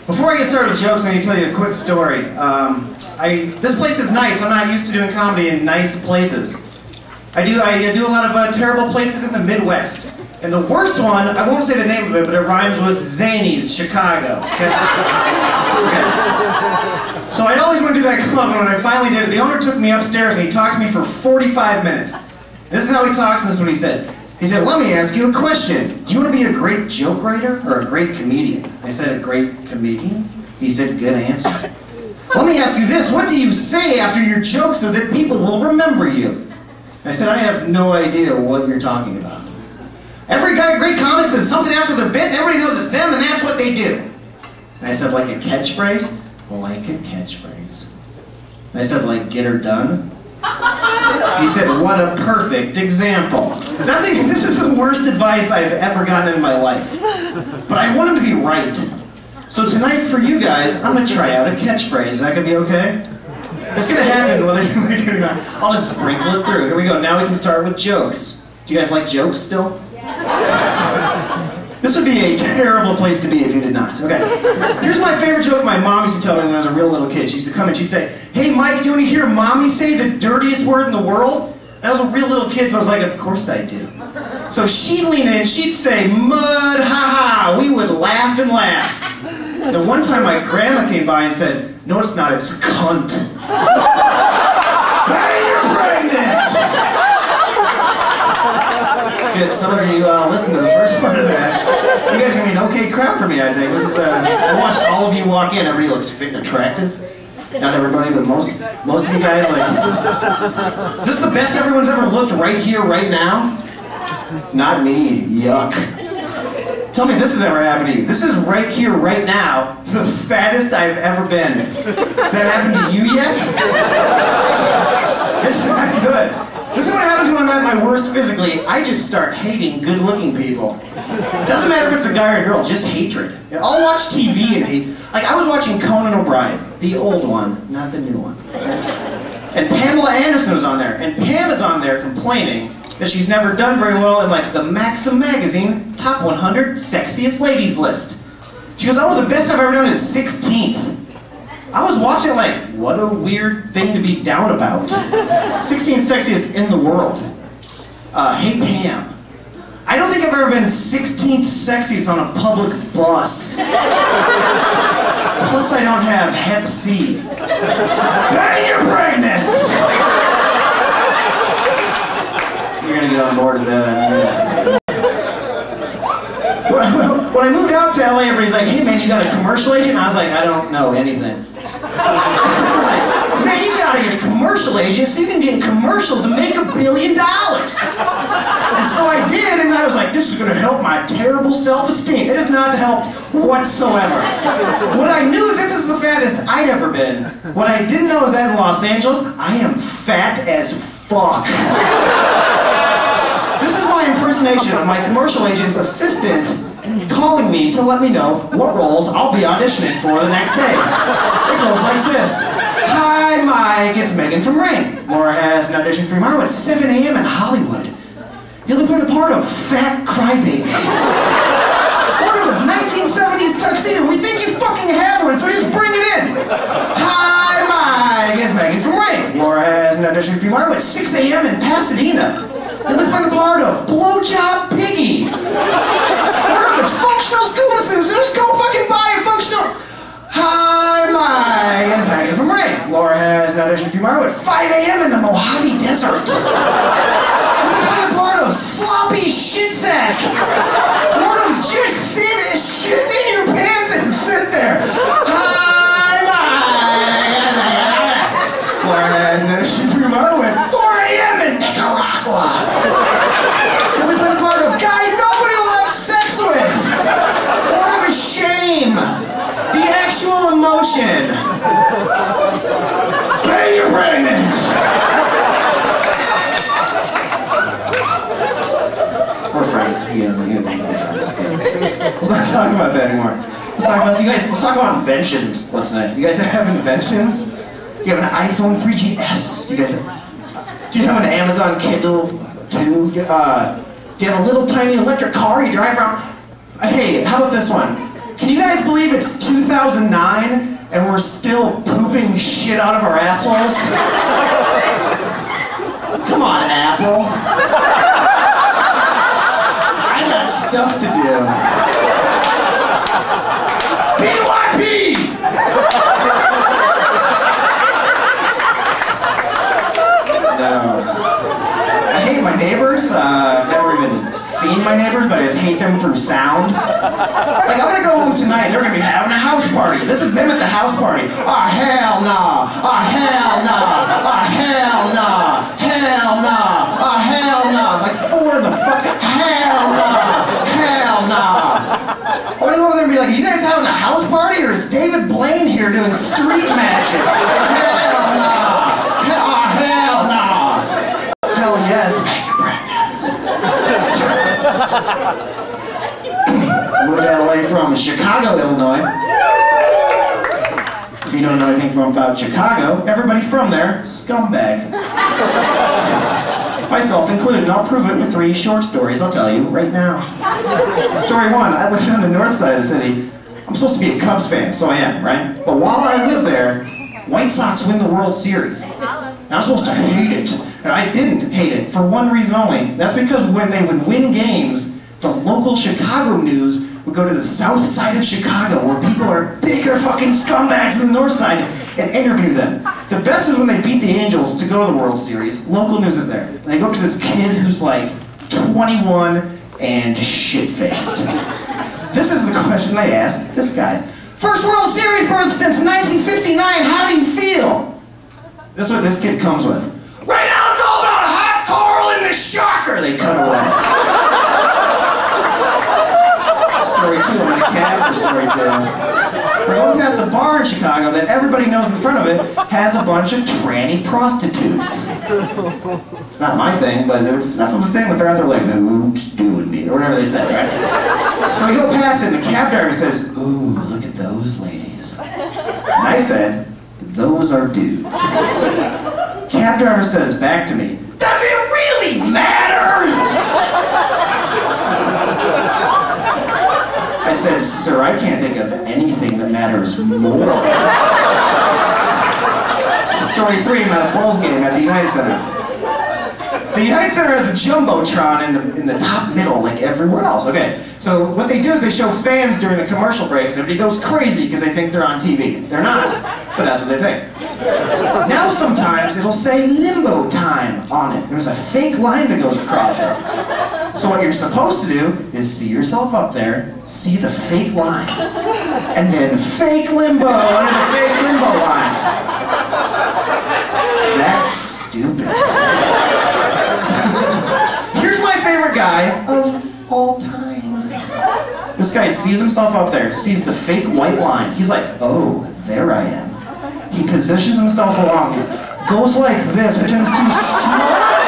Before I get started with jokes, I need to tell you a quick story. This place is nice. I'm not used to doing comedy in nice places. I do a lot of terrible places in the Midwest. And the worst one, I won't say the name of it, but it rhymes with Zany's, Chicago. Okay? Okay. So I'd always want to do that club, and when I finally did it, the owner took me upstairs and he talked to me for 45 minutes. This is how he talks, and this is what he said. He said, let me ask you a question. Do you want to be a great joke writer or a great comedian? I said, a great comedian? He said, good answer. Let me ask you this. What do you say after your joke so that people will remember you? I said, I have no idea what you're talking about. Every guy, great comic says something after their bit and everybody knows it's them and that's what they do. And I said, like a catchphrase? Like a catchphrase. And I said, like get her done? He said, what a perfect example. And I think this is the worst advice I've ever gotten in my life. But I want him to be right. So tonight for you guys, I'm going to try out a catchphrase. Is that going to be okay? It's going to happen whether you like it or not. I'll just sprinkle it through. Here we go. Now we can start with jokes. Do you guys like jokes still? This would be a terrible place to be if you did not. Okay. Here's my favorite joke my mom used to tell me when I was a real little kid. She used to come and she'd say, hey Mike, do you want to hear mommy say the dirtiest word in the world? And I was a real little kid, so I was like, of course I do. So she'd lean in, she'd say, mud, ha ha. We would laugh and laugh. And one time my grandma came by and said, no it's not, it's cunt. Hey, you're pregnant! Good, some of you listen to the first part of that. You guys are going to be an okay crowd for me, I think. This is, I watched all of you walk in, everybody looks fit and attractive. Not everybody, but most of you guys, like, is this the best everyone's ever looked right here, right now? Not me, yuck. Tell me if this has ever happened to you. This is right here, right now, the fattest I've ever been. Has that happened to you yet? It's not good. This is what happens when I'm at my worst physically. I just start hating good-looking people. It doesn't matter if it's a guy or a girl, just hatred. I'll watch TV and hate. Like, I was watching Conan O'Brien, the old one, not the new one. And Pamela Anderson was on there, and Pam is on there complaining that she's never done very well in, like, the Maxim magazine top 100 sexiest ladies list. She goes, oh, the best I've ever done is 16th. I was watching like, what a weird thing to be down about. 16th sexiest in the world. Hey Pam, I don't think I've ever been 16th sexiest on a public bus. Plus I don't have Hep C. Hey, you're pregnant! You're gonna get on board with that. When I moved out to LA, everybody's like, hey man, you got a commercial agent? And I was like, I don't know anything. Like, man, you gotta get a commercial agent so you can get commercials and make $1 billion. And so I did, and I was like, this is gonna help my terrible self-esteem. It has not helped whatsoever. What I knew is that this is the fattest I'd ever been. What I didn't know is that in Los Angeles, I am fat as fuck. This is my impersonation of my commercial agent's assistant calling me to let me know what roles I'll be auditioning for the next day. It goes like this. Hi, Mike, it's Megan from Rain. Laura has an audition for tomorrow at 7 a.m. in Hollywood. You'll be playing the part of Fat Crybaby. What it was, 1970s tuxedo? We think you fucking have one, so just bring it in. Hi, Mike, it's Megan from Rain. Laura has an audition for tomorrow at 6 a.m. in Pasadena. You'll be playing the part of Blowjob Piggy. What up, it's functional scuba suits, so just go fucking buy a functional... Hi, Mike, it's Megan from Rain. Laura has an audition for tomorrow at 5 a.m. in the Mojave Desert. You'll be playing the part of Sloppy Shit Sack. One of them's just shit in your pants and sit there. Hi, Mike. Laura has an audition for tomorrow at 4 a.m. in Nicaragua. You'll be playing the part of guy nobody will have sex with. What of a shame. The actual emotion. Hey, you're pregnant. We're friends. We're friends. Let's not talk about that anymore. Let's talk about let's talk about inventions. What's that? You guys have inventions? You have an iPhone 3GS. Do you have an Amazon Kindle 2? Do you have a little tiny electric car you drive around? Hey, how about this one? Can you guys believe it's 2009 and we're still pooping shit out of our assholes? Come on, Apple. I got stuff to do. BYP! No. I hate my neighbors. I've never even seen my neighbors, but I just hate them through sound. Like, I'm gonna go home tonight, they're gonna be having a house party. This is them at the house party. Ah, hell nah. Ah, hell nah. Ah, hell nah. Hell nah. Ah, hell nah. It's like 4 in the fuck. Hell nah. Hell nah. I'm gonna go over there and be like, you guys having a house party, or is David Blaine here doing street magic? Hell nah. Hell nah. Hell yes, make it pregnant. Moved to LA from Chicago, Illinois. If you don't know anything about Chicago, everybody from there, scumbag. Myself included, and I'll prove it with 3 short stories, I'll tell you right now. Story 1, I live on the north side of the city. I'm supposed to be a Cubs fan, so I am, right? But while I live there, White Sox win the World Series. And I'm supposed to hate it, and I didn't hate it for one reason only. That's because when they would win games, the local Chicago news would go to the south side of Chicago, where people are bigger fucking scumbags than the north side, and interview them. The best is when they beat the Angels to go to the World Series. Local news is there. They go up to this kid who's like 21 and shit-faced. This is the question they asked this guy. First World Series berth since 1959, how do you feel? This is what this kid comes with. Right now it's all about hot Carl and the shocker! They cut away. Story 2, I'm in a cab for story 2. We're going past a bar in Chicago that everybody knows in front of it has a bunch of tranny prostitutes. It's not my thing, but it's enough of a thing that they're out there like, who's doing me, or whatever they say, right? So we go past it and the cab driver says, ooh, look at those ladies. And I said, those are dudes. Cab driver says back to me, does it really matter? I said, sir, I can't think of anything that matters more. Story 3, I'm at a Bulls game at the United Center. The United Center has a jumbotron in the top middle, like everywhere else. Okay, so what they do is they show fans during the commercial breaks. Everybody goes crazy because they think they're on TV. They're not, but that's what they think. Now sometimes it'll say limbo time on it. There's a fake line that goes across it. So what you're supposed to do is see yourself up there, see the fake line, and then fake limbo under the fake limbo line. That's stupid. Here's my favorite guy of all time. This guy sees himself up there, sees the fake white line. He's like, oh, there I am. He positions himself along it, goes like this, pretends to snort,